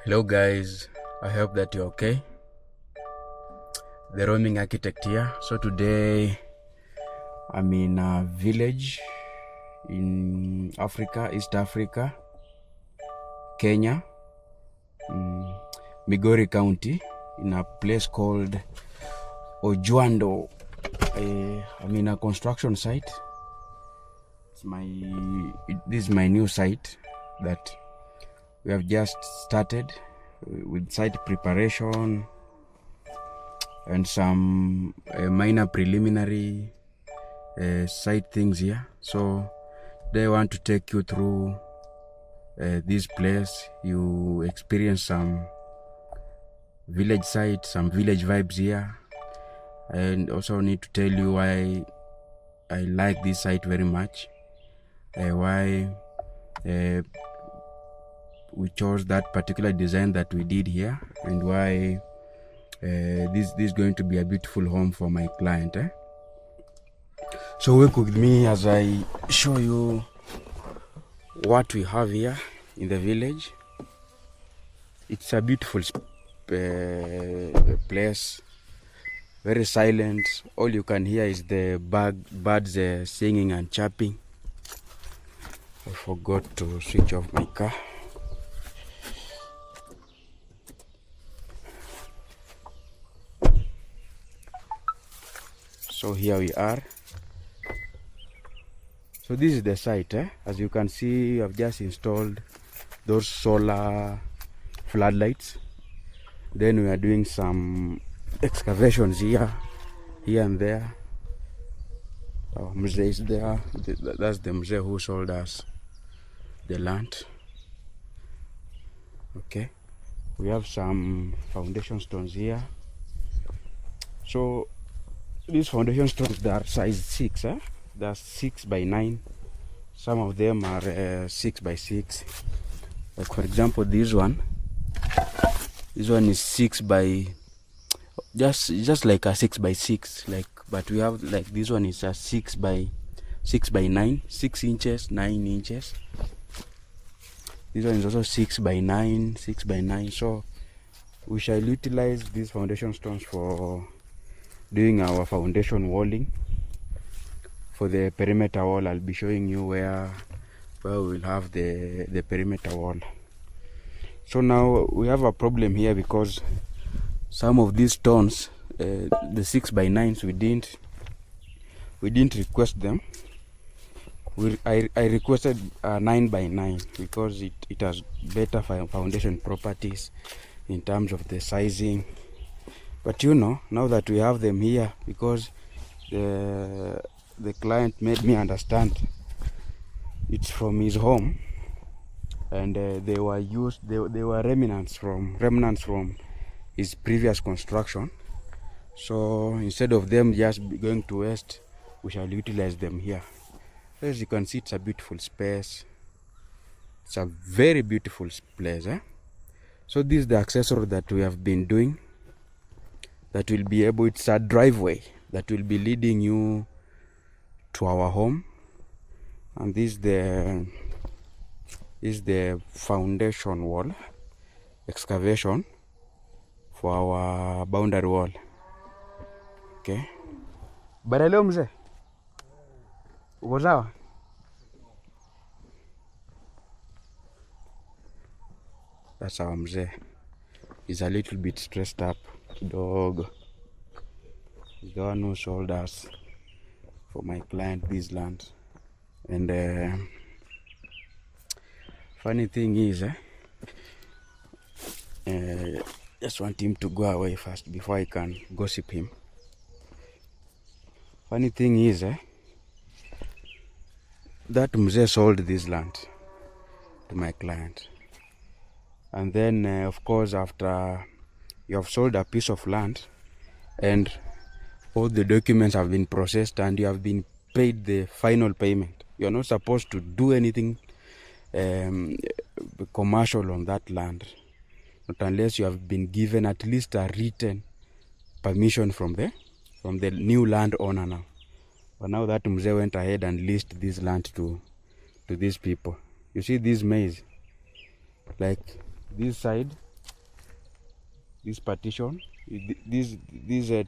Hello guys, I hope that you're okay. The roaming architect here. So today I'm in a village in Africa, East Africa, Kenya, Migori County, in a place called Ojwando. I'm in a construction site. This is my new site that we have just started with site preparation and some minor preliminary site things here. So they want to take you through this place. You experience some village site, some village vibes here, and also need to tell you why I like this site very much, why we chose that particular design that we did here, and why this is going to be a beautiful home for my client. So work with me as I show you what we have here in the village. It's a beautiful place, very silent. All you can hear is the birds singing and chirping. I forgot to switch off my car. So here we are. So this is the site. As you can see, I've just installed those solar floodlights. Then we are doing some excavations here and there. Mzee is there. That's the Mzee who sold us the land. Okay. We have some foundation stones here. So these foundation stones, they are size 6. They're 6 by 9. Some of them are 6 by 6. Like for example, this one is 6 by just like a 6 by 6. Like, but we have like this one is a 6 by 9, 6 inches, 9 inches. This one is also 6 by 9, 6 by 9. So we shall utilize these foundation stones for doing our foundation walling. For the perimeter wall, I'll be showing you where we will have the perimeter wall. So now we have a problem here because some of these stones, the 6 by 9s, we didn't request them. I requested a 9 by 9 because it has better foundation properties in terms of the sizing. But you know, now that we have them here, because the client made me understand it's from his home, and they were remnants from his previous construction. So instead of them just going to waste, we shall utilize them here. As you can see, it's a beautiful space. It's a very beautiful place. So this is the accessory that we have been doing. That will be able, it's a driveway that will be leading you to our home. And this is the foundation wall excavation for our boundary wall. Okay. Bara leo mzee, uko sawa? That's our mzee. He's a little bit stressed up. Dog. He's the one who sold us for my client this land. And funny thing is, just want him to go away first before I can gossip him. Funny thing is, that Mzee sold this land to my client. And then, of course, after you have sold a piece of land and all the documents have been processed and you have been paid the final payment, you are not supposed to do anything commercial on that land, not unless you have been given at least a written permission from the new land owner now. But now that Mzee went ahead and leased this land to these people. You see this maze, like this side this partition. This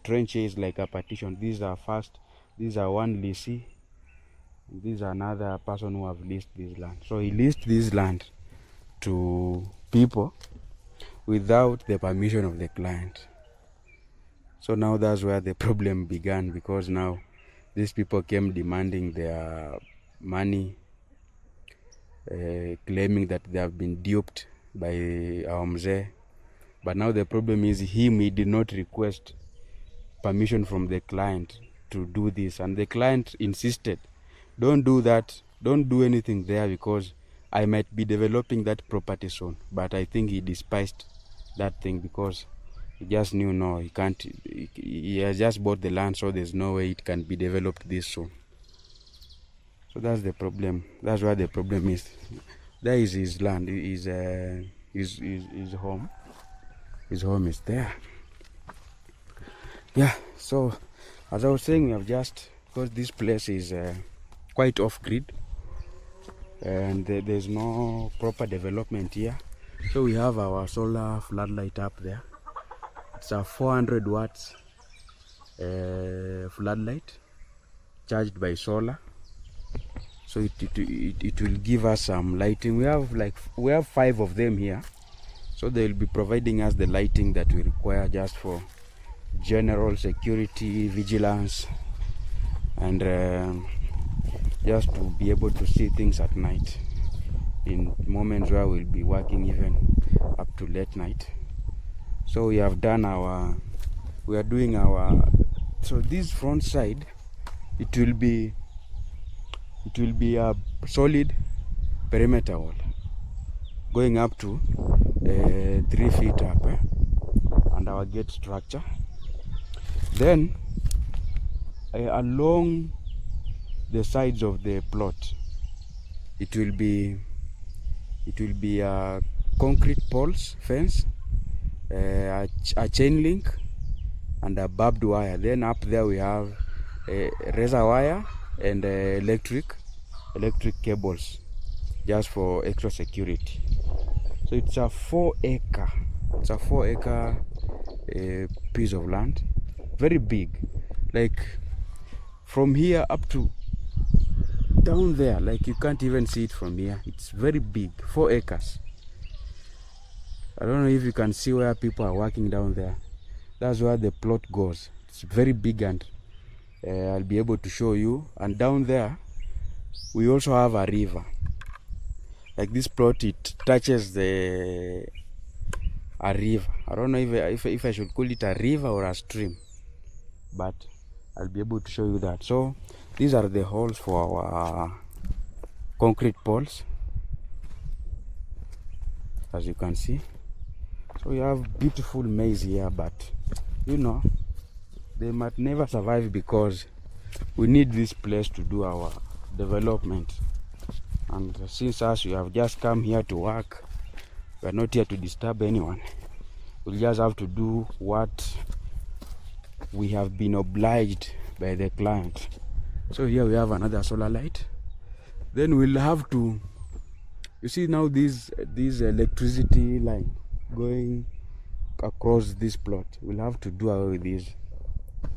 trench is like a partition. These are one leasee. This is another person who have leased this land. So he leased this land to people without the permission of the client. So now that's where the problem began, because now these people came demanding their money, claiming that they have been duped by our mzee. But now the problem is he did not request permission from the client to do this, and the client insisted, don't do that, don't do anything there, because I might be developing that property soon. But I think he despised that thing, because he just knew, no, he can't. He has just bought the land, so there's no way it can be developed this soon. So that's the problem. That's where the problem is. There is his land, his home. His home is there. Yeah, so as I was saying, we have just, because this place is quite off-grid, and there's no proper development here. So we have our solar floodlight up there. It's a 400 watts floodlight charged by solar. So it will give us some lighting. We have 5 of them here. So they will be providing us the lighting that we require just for general security, vigilance, and just to be able to see things at night in moments where we'll be working even up to late night. So we are doing our, so this front side, it will be a solid perimeter wall going up to 3 feet up, and our gate structure. Then along the sides of the plot, it will be a concrete poles fence, a chain link, and a barbed wire. Then up there we have a razor wire and electric cables, just for extra security. So it's a 4 acre piece of land, very big, like from here up to down there, like you can't even see it from here. It's very big, 4 acres. I don't know if you can see where people are working down there. That's where the plot goes. It's very big, and I'll be able to show you. And down there we also have a river. Like this plot, it touches a river. I don't know if I should call it a river or a stream, but I'll be able to show you that. So these are the holes for our concrete poles, as you can see. So we have beautiful maize here, but you know, they might never survive, because we need this place to do our development. And since us, we have just come here to work, we are not here to disturb anyone. We just have to do what we have been obliged by the client. So here we have another solar light. Then we'll have to, you see now this electricity line going across this plot. We'll have to do away with this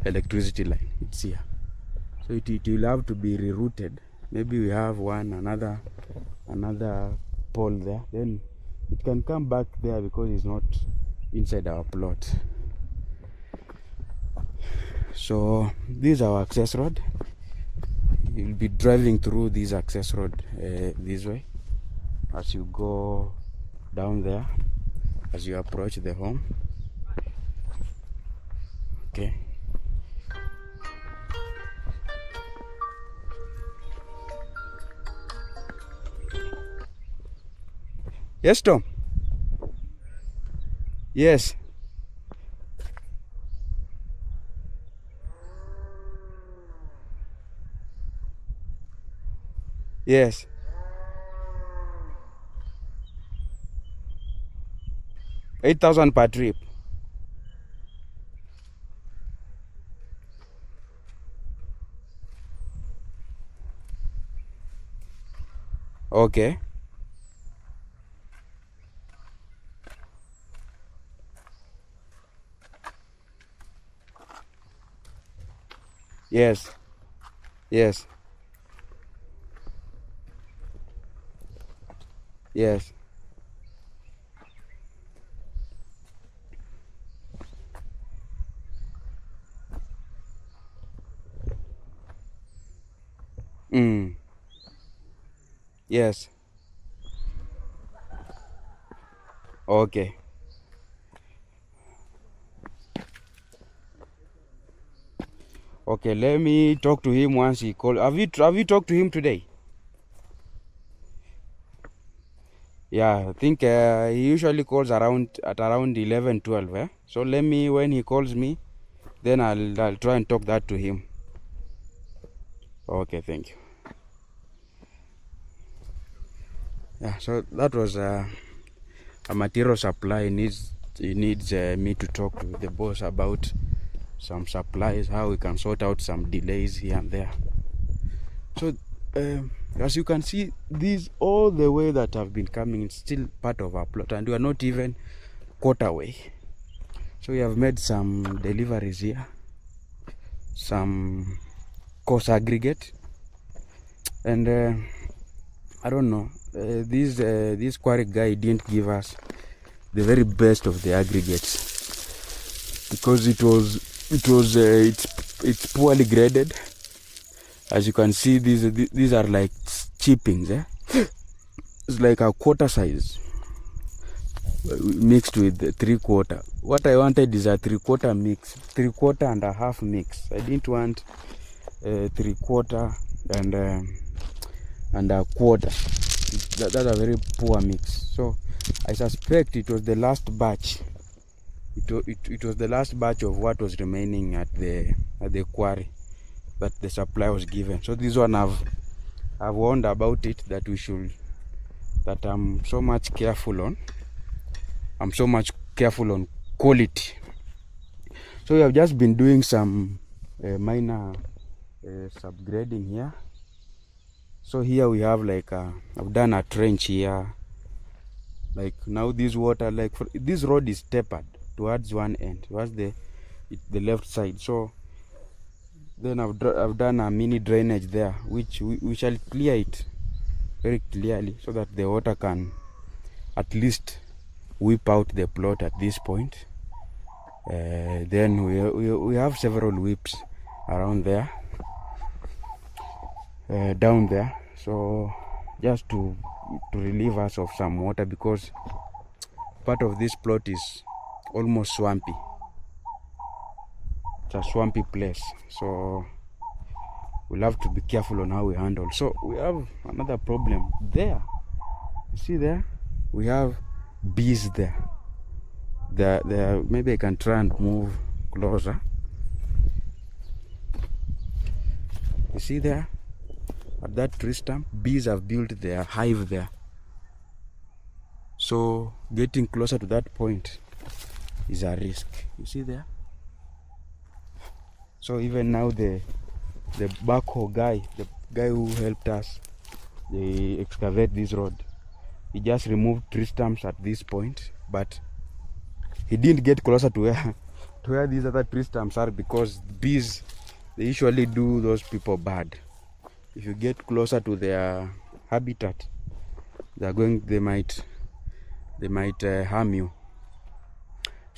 electricity line. It's here. So it will have to be rerouted. Maybe we have another pole there. Then it can come back there, because it's not inside our plot. So this is our access road. You'll be driving through this access road this way as you go down there, as you approach the home. Okay. Yes, Tom? Yes. Yes. $8,000 per trip. Okay. Yes. Yes. Yes. Mm. Yes. Okay. Okay, let me talk to him once he call. Have you talked to him today? Yeah, I think he usually calls around 11, 12. So let me, when he calls me, then I'll try and talk that to him. Okay, thank you. Yeah, so that was a material supply. He needs me to talk to the boss about some supplies, how we can sort out some delays here and there. So as you can see, these all the way that have been coming, it's still part of our plot, and we are not even quarter way. So we have made some deliveries here, some coarse aggregate, and I don't know, this quarry guy didn't give us the very best of the aggregates, because it's poorly graded. As you can see, these are like chippings. It's like a quarter size mixed with 3/4. What I wanted is a 3/4 mix, 3/4 and a half mix. I didn't want 3/4 and a quarter. That's a very poor mix. So I suspect it was the last batch. It was the last batch of what was remaining at the quarry that the supply was given. So this one I've warned about it, that I'm so much careful on. I'm so much careful on quality. So we have just been doing some minor subgrading here. So here we have like I've done a trench here. Like now this water, like this road is tapered towards one end, towards the left side. So then I've done a mini drainage there, which we shall clear it very clearly, so that the water can at least whip out the plot at this point. Then we have several whips around there, down there, so just to relieve us of some water, because part of this plot is almost swampy. It's a swampy place, so we'll have to be careful on how we handle. So we have another problem there. You see there, we have bees there. Maybe I can try and move closer. You see there, at that tree stump, bees have built their hive there. So getting closer to that point is a risk. You see there. So even now the backhoe guy, the guy who helped us excavate this road, he just removed tree stumps at this point, but he didn't get closer to where these other tree stumps are, because bees, they usually do those people bad. If you get closer to their habitat, they might harm you.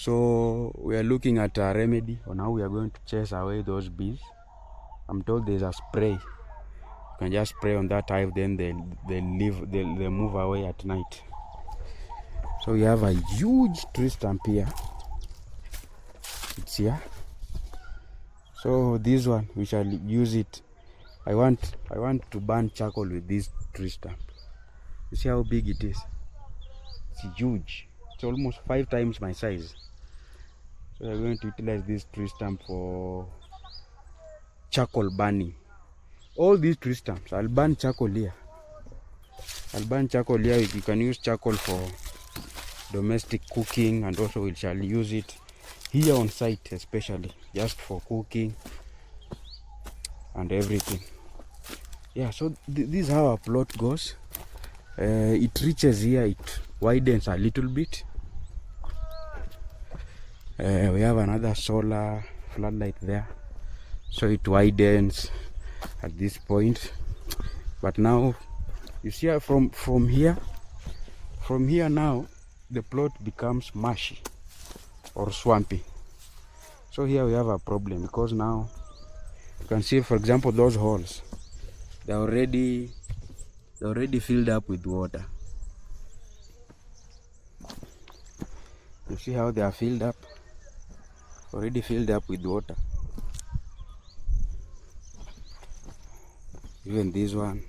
So we are looking at a remedy on how we are going to chase away those bees. I'm told there's a spray. You can just spray on that hive, then they'll move away at night. So we have a huge tree stump here. It's here. So this one, we shall use it. I want to burn charcoal with this tree stump. You see how big it is? It's huge. It's almost 5 times my size. So we're going to utilize this tree stump for charcoal burning. All these tree stumps, I'll burn charcoal here. You can use charcoal for domestic cooking, and also we shall use it here on site, especially just for cooking and everything. Yeah, so this is how our plot goes. It reaches here, it widens a little bit. We have another solar floodlight there. so it widens at this point. But now you see from here now the plot becomes marshy or swampy. So here we have a problem, because now you can see, for example, those holes, they're already filled up with water. You see how they are already filled up with water. Even this one,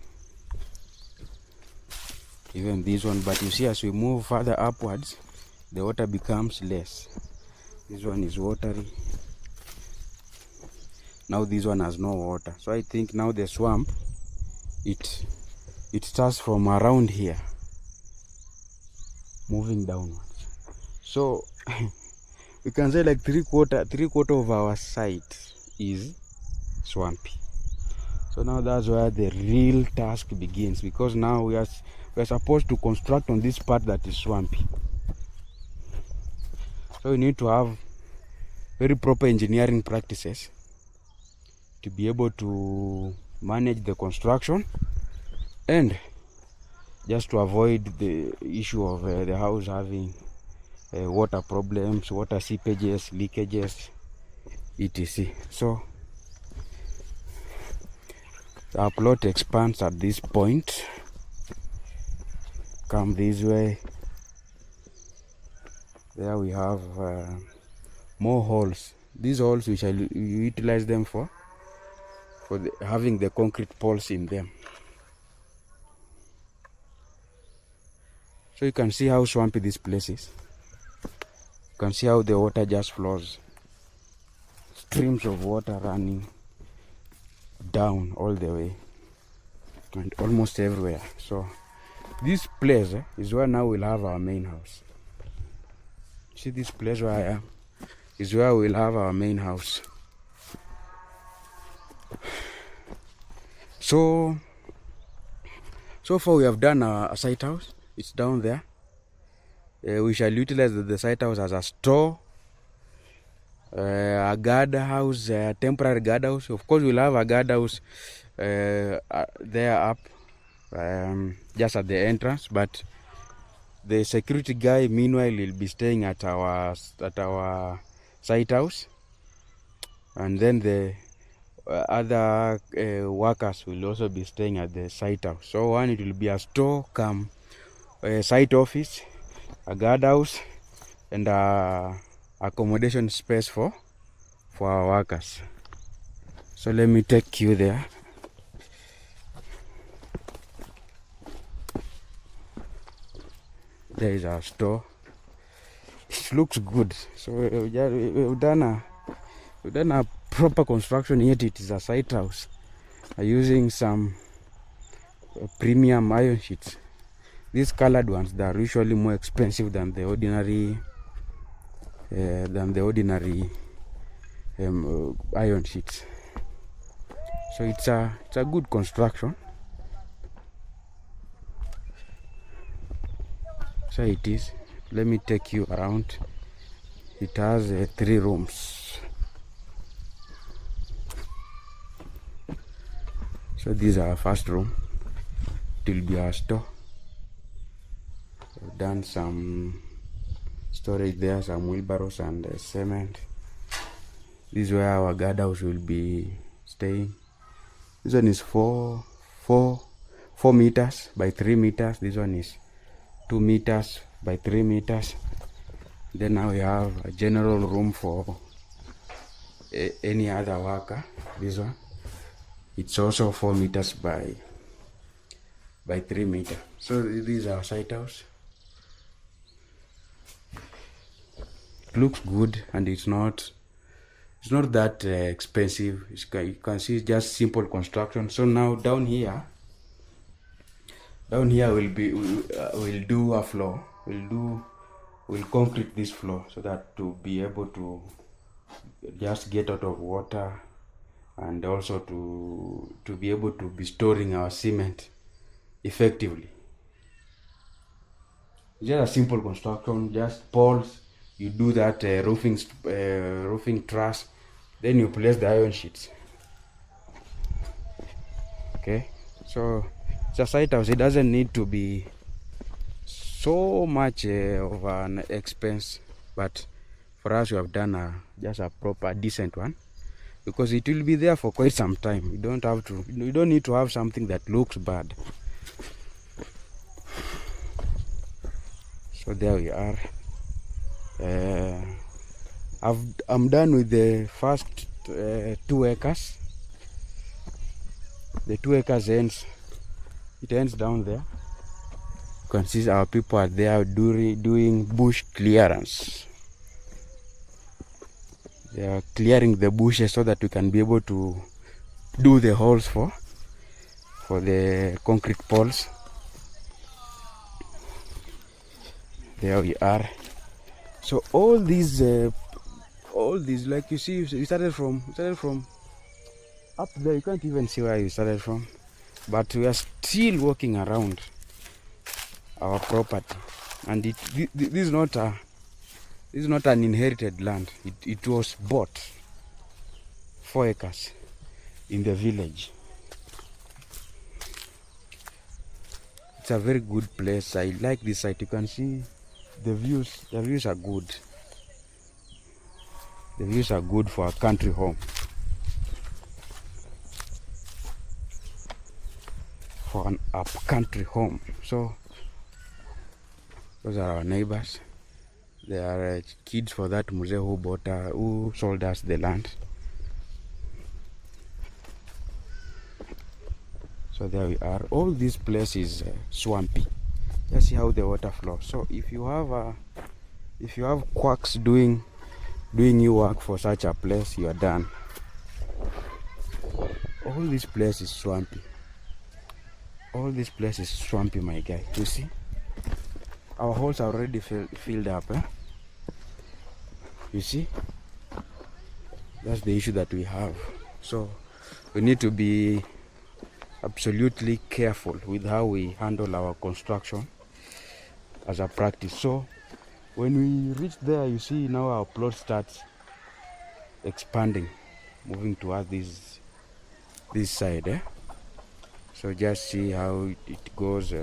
but you see, as we move further upwards, the water becomes less. This one is watery. Now this one has no water. So I think now the swamp, it starts from around here, moving downwards. So we can say like three quarter of our site is swampy. So now that's where the real task begins, because now we are supposed to construct on this part that is swampy. So we need to have very proper engineering practices to be able to manage the construction, and just to avoid the issue of the house having water problems, water seepages, leakages, etc. So our plot expands at this point. Come this way. There we have more holes. These holes, we shall utilize them for having the concrete poles in them. So you can see how swampy this place is. You can see how the water just flows. Streams of water running down all the way and almost everywhere. So this place is where now we'll have our main house. See this place where I am is where we'll have our main house. So far we have done a site house. It's down there. We shall utilize the site house as a store, a guard house, a temporary guard house. Of course, we'll have a guard house there up, just at the entrance. But the security guy, meanwhile, will be staying at our site house, and then the other workers will also be staying at the site house. So one, it will be a store come site office, a guard house, and accommodation space for our workers. So let me take you there. There is our store. It looks good. So we've done a proper construction, yet it is a site house using some premium iron sheets. These colored ones, they are usually more expensive than the ordinary iron sheets. So it's a good construction. So it is. Let me take you around. It has 3 rooms. So this is our first room. It will be our store. We've done some storage there, some wheelbarrows and cement. This is where our guard house will be staying. This one is 4 meters by 3 meters. This one is 2 meters by 3 meters. Then now we have a general room for any other worker. This one, it's also 4 meters by 3 meters. So this is our site house. It looks good, and it's not that expensive. You can see it's just simple construction. So now down here we'll do a floor. We'll concrete this floor so that to be able to just get out of water, and also to be able to be storing our cement effectively. Just a simple construction, just poles. You do that roofing truss, then you place the iron sheets. Okay, so it's a site house. It doesn't need to be so much of an expense, but for us we have done just a proper decent one, because it will be there for quite some time. You don't need to have something that looks bad. So there we are. I'm done with the first 2 acres. The 2 acres ends down there. You can see our people are there doing bush clearance. They are clearing the bushes so that we can be able to do the holes for the concrete poles. There we are. So all these like you see, we started from up there. You can't even see where we started from, but we are still walking around our property, and this is not an inherited land. It was bought 4 acres in the village. It's a very good place. I like this site. You can see the views. The views are good. The views are good for a country home. For an up-country home. So those are our neighbors. They are kids for that mzee who sold us the land. So there we are. All this place is swampy. Just see how the water flows. So if you have quacks doing your work for such a place, you are done. All this place is swampy. All this place is swampy, my guy. You see, our holes are already filled up. You see, that's the issue that we have. So we need to be absolutely careful with how we handle our construction as a practice. So when we reach there, you see now our plot starts expanding, moving towards this side. So just see how it goes.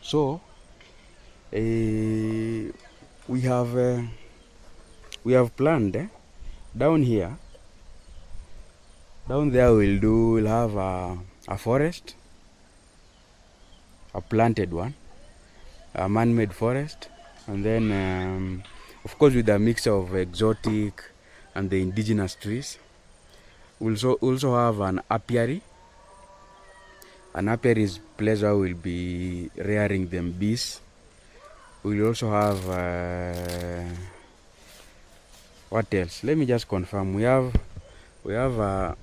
So we have planned down here. Down there we'll have a forest, a planted one, a man-made forest, and then of course with a mix of exotic and the indigenous trees. We'll also have an apiary. An apiary is a place where we'll be rearing them bees. We'll also have what else? Let me just confirm. We have a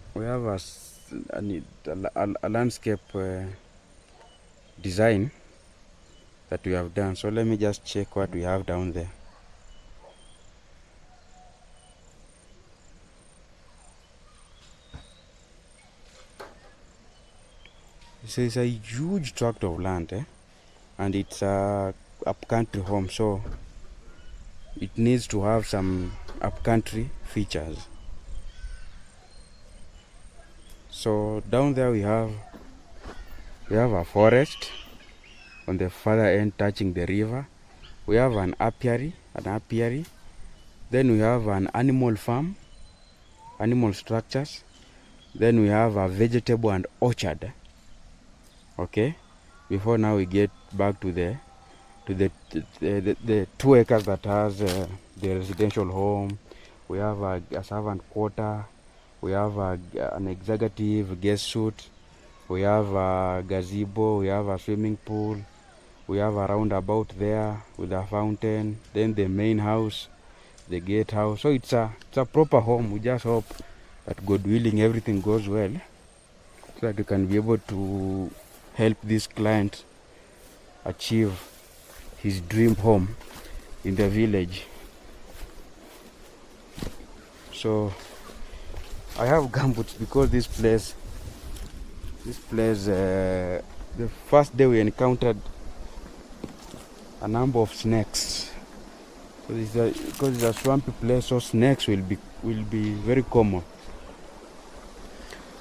landscape design that we have done. So let me just check what we have down there. So it's a huge tract of land, and it's a upcountry home, so it needs to have some upcountry features. So down there we have a forest on the further end touching the river. We have an apiary. Then we have an animal farm, animal structures. Then we have a vegetable and orchard. Okay, before now we get back to the 2 acres that has the residential home. We have a servant quarter. We have an executive guest suite. We have a gazebo. We have a swimming pool. We have a roundabout there with a fountain. Then the main house, the gatehouse. So it's a proper home. We just hope that, God willing, everything goes well, so that we can be able to help this client achieve his dream home in the village. So I have gumboots because this place the first day we encountered a number of snakes. So because it's a swampy place, so snakes will be very common.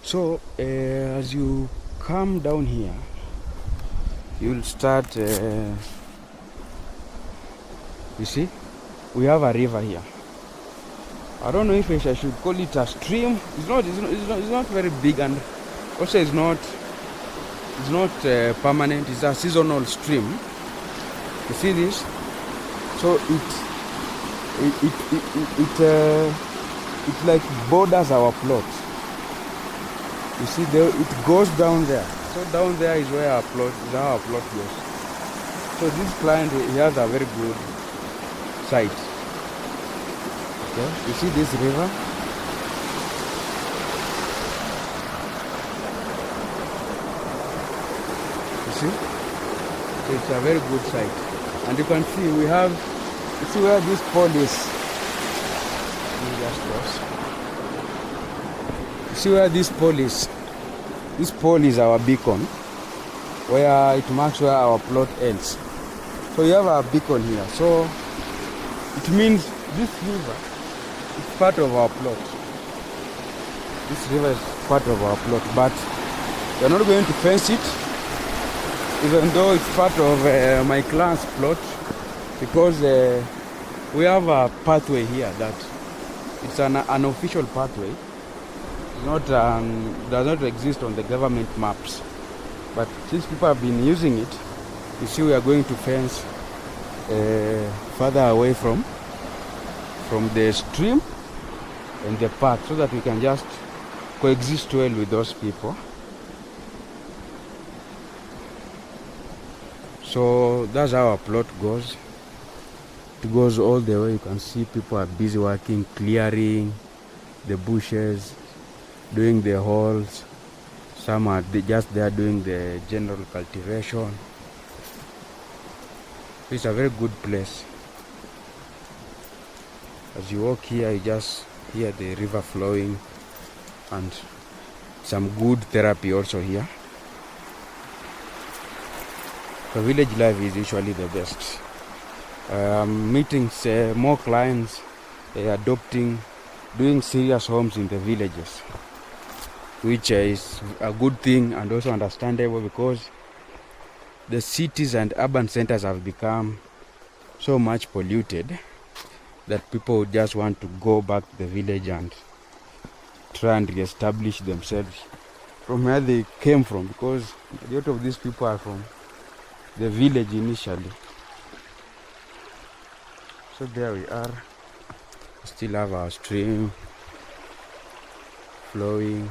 So as you come down here, you'll start you see we have a river here. I don't know if I should call it a stream. It's not very big, and also it's not permanent. It's a seasonal stream. You see this? So it like borders our plot. You see there, it goes down there. So down there is where our plot goes. So this client, he has a very good site. Okay, you see this river? You see? So it's a very good site. And you can see you see where this pole is. Let me just cross. You see where this pole is? This pole is our beacon, where it marks where our plot ends. So you have a beacon here. So it means this river is part of our plot. This river is part of our plot, but we are not going to fence it, even though it's part of my client's plot, because we have a pathway here that it's an unofficial pathway. Does not exist on the government maps, but since people have been using it, you see we are going to fence further away from the stream and the path, so that we can just coexist well with those people. So that's how our plot goes. It goes all the way. You can see people are busy working, clearing the bushes, doing the holes. Some are just there doing the general cultivation. It's a very good place. As you walk here, you just hear the river flowing, and some good therapy also here. So village life is usually the best. Meeting more clients, doing serious homes in the villages, which is a good thing and also understandable, because the cities and urban centers have become so much polluted that people would just want to go back to the village and try and re-establish themselves from where they came from, because a lot of these people are from the village initially. So there we are. We still have our stream flowing.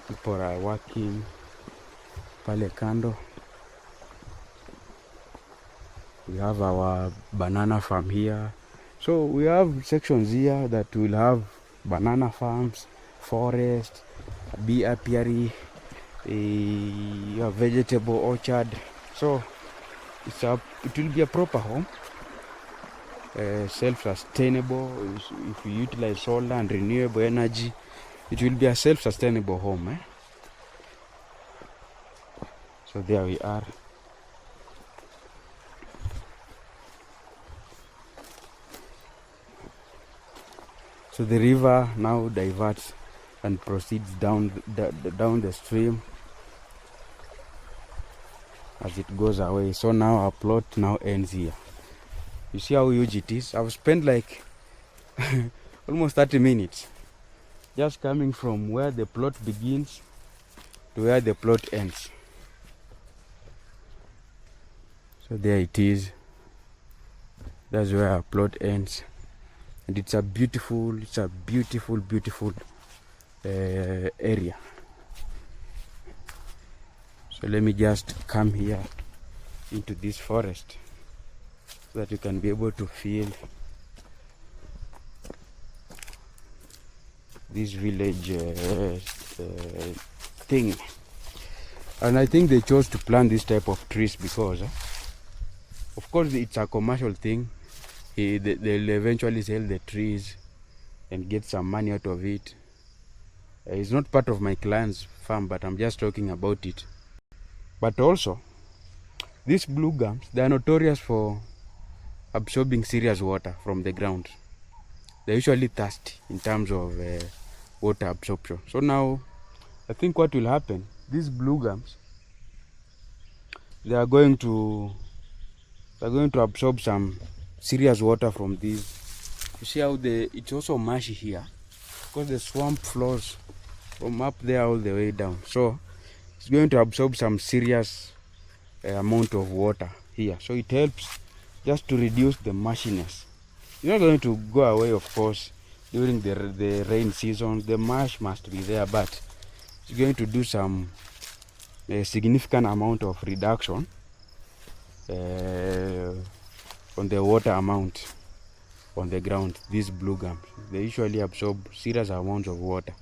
People are working pale kando. We have our banana farm here. So we have sections here that will have banana farms, forest, a bee apiary, a vegetable orchard. So it will be a proper home, self-sustainable. If we utilize solar and renewable energy, it will be a self-sustainable home. So there we are. So the river now diverts and proceeds down the stream as it goes away. So now our plot now ends here. You see how huge it is? I've spent like almost 30 minutes just coming from where the plot begins to where the plot ends. So there it is. That's where our plot ends. And it's a beautiful area. So let me just come here into this forest so that you can be able to feel this village thing. And I think they chose to plant this type of trees because of course it's a commercial thing. They'll eventually sell the trees and get some money out of it. It's not part of my client's farm, but I'm just talking about it. But also, these blue gums, they are notorious for absorbing serious water from the ground. they're usually thirsty in terms of water absorption. So now I think what will happen, these blue gums, they are going to absorb some serious water from these. You see how it's also marshy here because the swamp flows from up there all the way down. So it's going to absorb some serious amount of water here. So it helps just to reduce the marshiness. It's not going to go away, of course, during the rain season. The marsh must be there, but it's going to do some significant amount of reduction on the water amount on the ground. These blue gums, they usually absorb serious amounts of water,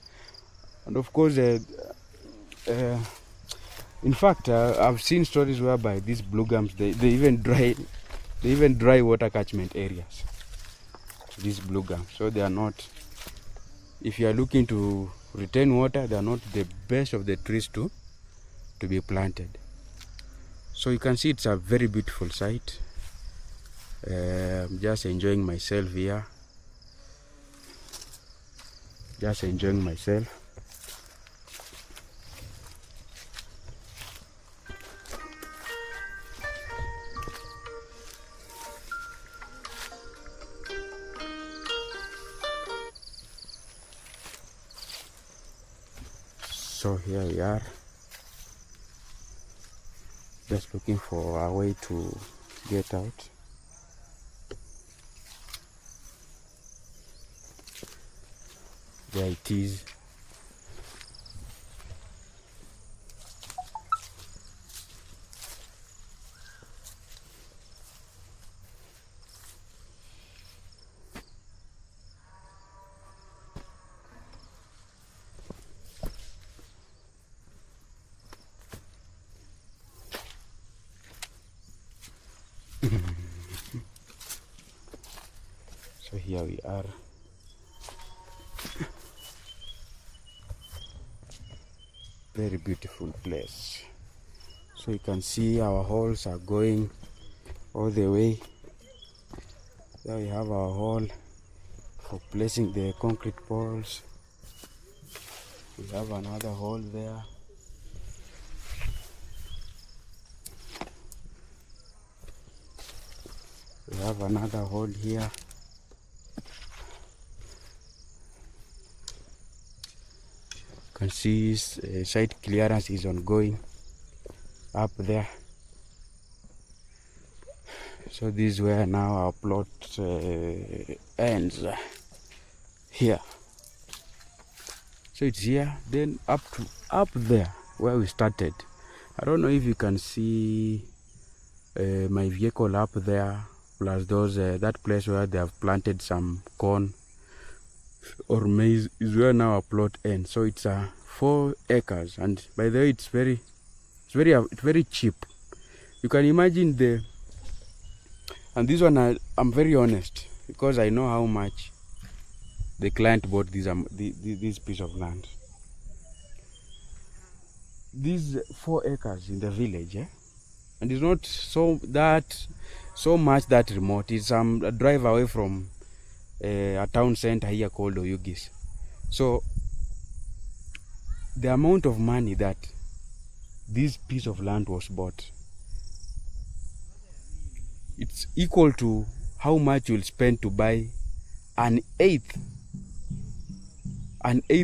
and of course in fact I've seen stories whereby these blue gums, they even dry water catchment areas, these blue gums. So they are not, if you are looking to retain water, they are not the best of the trees to be planted. So you can see it's a very beautiful site. I'm just enjoying myself here, just enjoying myself. So here we are, just looking for a way to get out. There it is. So here we are. Very beautiful place. So you can see our holes are going all the way. There we have our hole for placing the concrete poles. We have another hole there. We have another hole here. You can see site clearance is ongoing up there. So this is where now our plot ends here. So it's here, then up there where we started. I don't know if you can see my vehicle up there, plus those that place where they have planted some corn or maize is where now our plot ends. So it's 4 acres, and by the way, it's very cheap. You can imagine and this one I'm very honest because I know how much the client bought this piece of land. These 4 acres in the village, and it's not so much that remote. It's a drive away from a town center here called Oyugis. So the amount of money that this piece of land was bought, it's equal to how much you'll spend to buy an eighth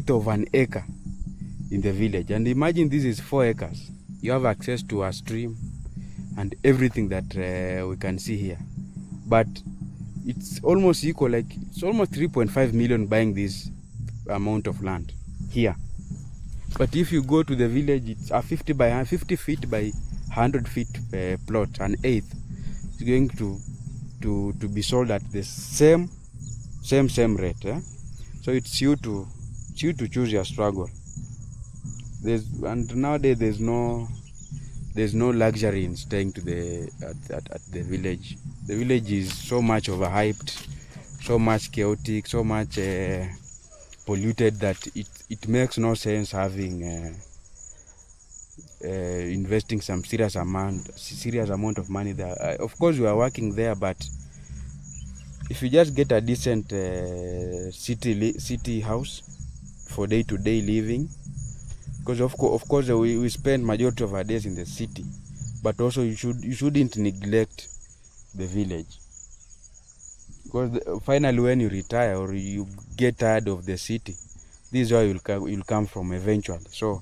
of an acre in the village. And imagine this is 4 acres. You have access to a stream and everything that we can see here, but it's almost equal, like it's almost 3.5 million buying this amount of land here. But if you go to the village, it's a 50 feet by 100 feet plot, an eighth. It's going to be sold at the same rate. So it's you to choose your struggle. And nowadays there's no luxury in staying at the village. The village is so much overhyped, so much chaotic, so much polluted that it makes no sense having investing some serious amount of money there. Of course we are working there, but if you just get a decent city house for day-to-day living, because of course we spend majority of our days in the city, but also you shouldn't neglect the village, because finally when you retire or you get tired of the city, this is where you'll come from eventually. So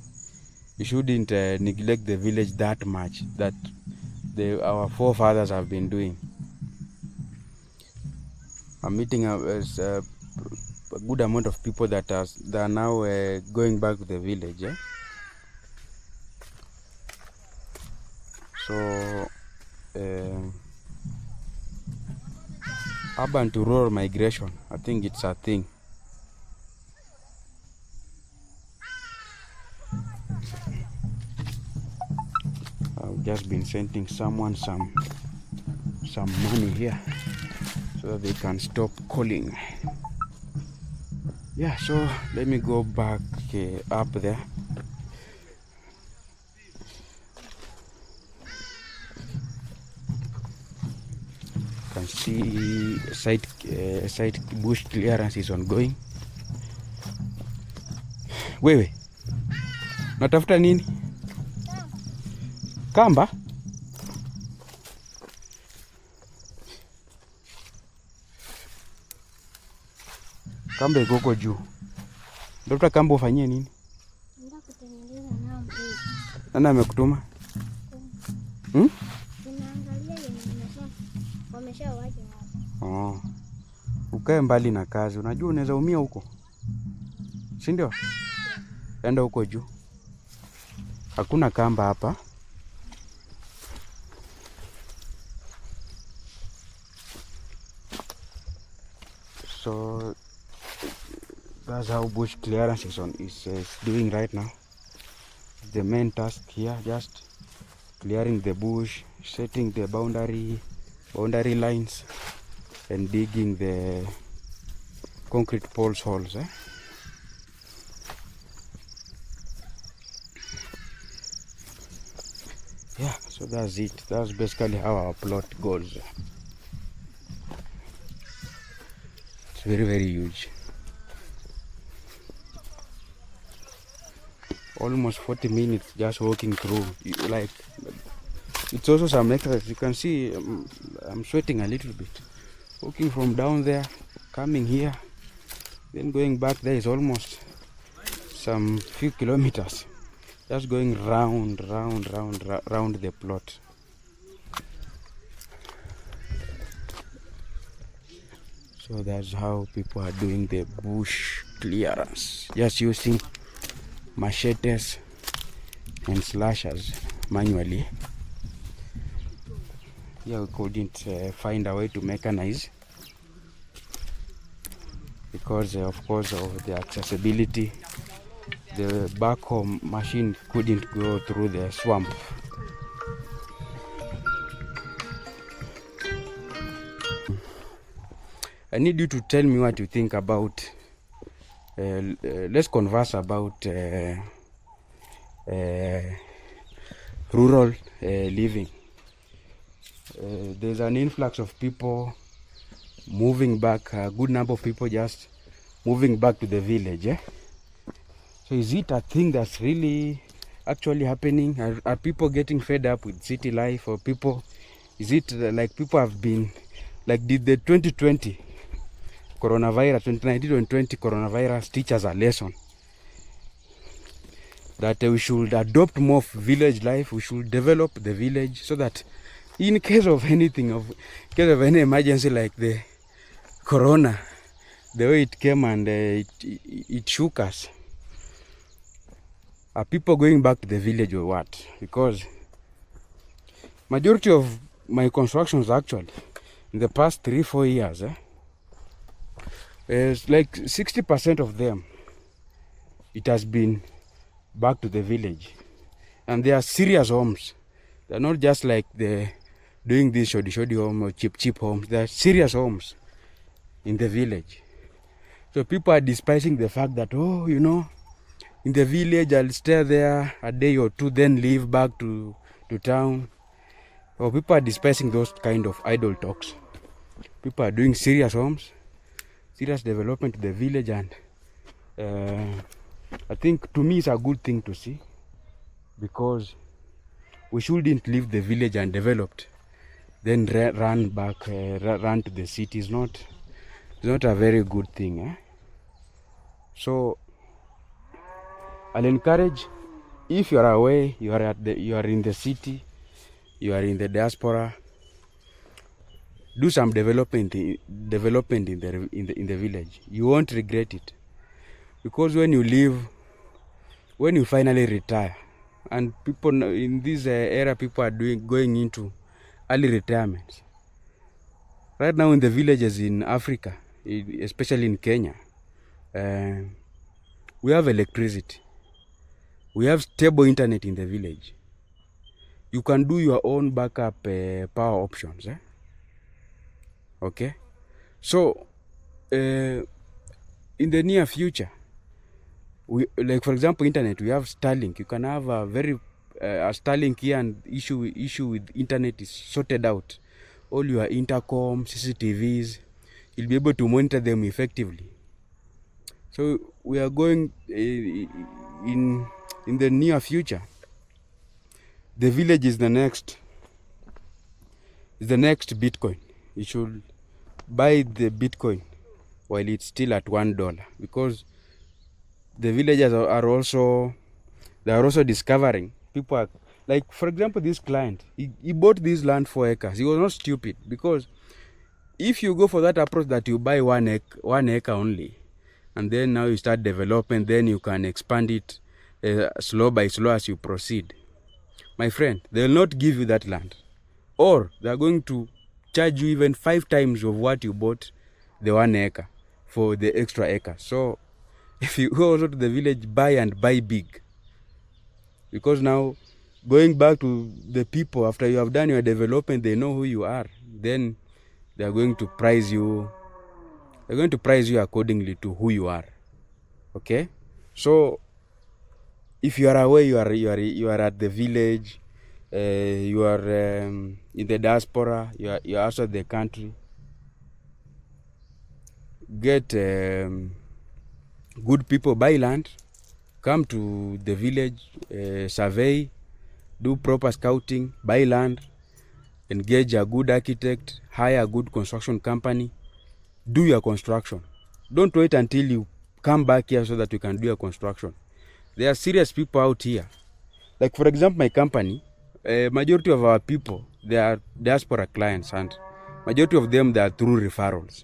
you shouldn't neglect the village that much that our forefathers have been doing. I'm meeting a good amount of people that are now going back to the village. Yeah? So urban to rural migration, I think it's a thing. I've just been sending someone some money here so that they can stop calling. Yeah, so let me go back up there. You can see site bush clearance is ongoing. Wewe natafuta nini? Kamba? Kamba iko huko juu. Natafuta kamba ufanyie nini? Nataka kutengeneza nao mbili. Nani amekutuma? Tunaangalia yenye wameshawacha hapa. Oh. Ukae mbali na kazi. Unajua unaweza umia huko. Si ndio? Enda huko juu. Hakuna kamba hapa. So that's how bush clearance is doing right now. The main task here, just clearing the bush, setting the boundary lines, and digging the concrete poles holes. Yeah, so that's it. That's basically how our plot goes. It's very, very huge. Almost 40 minutes just walking through. Like, it's also some exercise. You can see I'm sweating a little bit. Walking from down there, coming here, then going back there is almost some few kilometers. Just going round the plot. So that's how people are doing the bush clearance. Just using machetes and slashers manually. Here we couldn't find a way to mechanize because of course of the accessibility. The backhoe machine couldn't go through the swamp. I need you to tell me what you think about let's converse about rural living. There's an influx of people moving back, a good number of people just moving back to the village. So is it a thing that's really actually happening? Are people getting fed up with city life, or people, is it like people have been, like did the 2020 coronavirus, 2019-2020 coronavirus teach us a lesson that we should adopt more village life, we should develop the village so that in case of anything, case of any emergency like the corona, the way it came and it shook us, are people going back to the village or what? Because majority of my constructions actually in the past 3-4 years, is like 60% of them, it has been back to the village, and they are serious homes. They're not just like the doing this shoddy home or cheap homes. They are serious homes in the village. So people are despising the fact that, oh, you know, in the village I'll stay there a day or two, then leave back to town. Or people are despising those kind of idle talks. People are doing serious homes, serious development to the village, and I think to me it's a good thing to see, because we shouldn't leave the village undeveloped then run back, run to the city. It's not a very good thing. So I'll encourage, if you are away, you are in the city, you are in the diaspora, do some development in the village. You won't regret it, because when you leave, when you finally retire, and people in this era, people are going into early retirement. Right now in the villages in Africa, especially in Kenya, we have electricity. We have stable internet in the village. You can do your own backup power options. Okay? So, in the near future, like for example, internet, we have Starlink. You can have a Starlink here, and issue with internet is sorted out. All your intercom, CCTVs, you'll be able to monitor them effectively. So we are going in the near future. The village is the next Bitcoin. You should buy the Bitcoin while it's still at $1, because the villagers are also discovering. People are, like for example, this client, he bought this land 4 acres. He was not stupid, because if you go for that approach that you buy 1 acre only, and then now you start development, then you can expand it slow by slow as you proceed, my friend, they will not give you that land, or they are going to charge you even 5 times of what you bought the 1 acre for the extra acre. So if you go also to the village, buy big, because now going back to the people, after you have done your development, they know who you are. Then they are going to price you. They're going to price you accordingly to who you are. Okay, so if you are away, you are at the village, you are in the diaspora, you are outside the country. Get good people, buy land, come to the village, survey, do proper scouting, buy land, engage a good architect, hire a good construction company, do your construction. Don't wait until you come back here so that you can do your construction. There are serious people out here. Like for example, my company, majority of our people, they are diaspora clients, and majority of them, they are through referrals.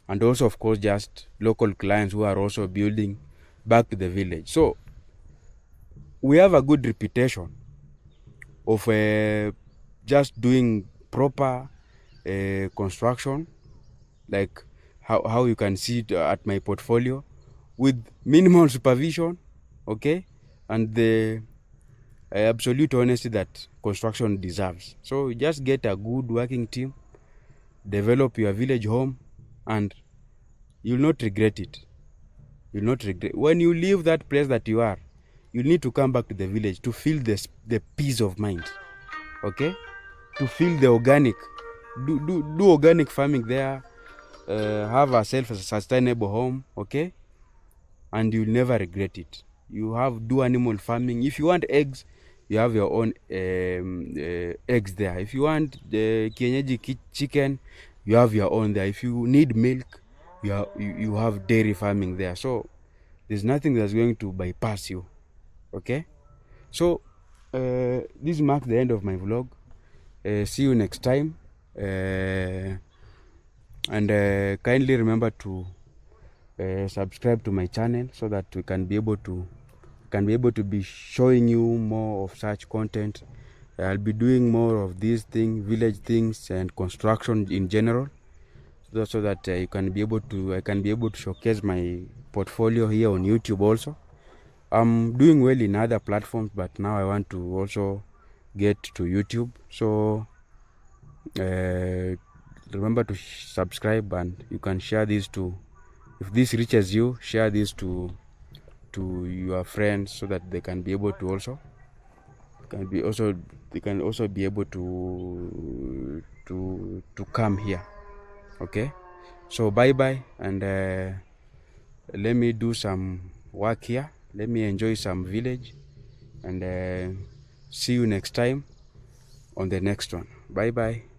And also, of course, just local clients who are also building back to the village. So we have a good reputation of just doing proper construction, like how you can see it at my portfolio, with minimal supervision, okay, and the absolute honesty that construction deserves. So you just get a good working team, develop your village home, and you'll not regret it. You'll not regret. When you leave that place that you are, you need to come back to the village to feel the peace of mind, okay, to feel the organic. Do organic farming there, have a self-sustainable home, okay, and you'll never regret it. Do animal farming. If you want eggs, you have your own eggs there. If you want the kienyeji chicken, you have your own there. If you need milk, you have dairy farming there. So there's nothing that's going to bypass you, okay. So this marks the end of my vlog. See you next time, and kindly remember to subscribe to my channel, so that we can be able to be showing you more of such content. I'll be doing more of these things, village things, and construction in general, so that I can be able to showcase my portfolio here on YouTube also. I'm doing well in other platforms, but now I want to also get to YouTube. So remember to subscribe, and you can share this to, if this reaches you, share this to your friends, so that they can be able to also be able to come here. Okay, so bye bye, and let me do some work here. Let me enjoy some village, and see you next time on the next one. Bye bye.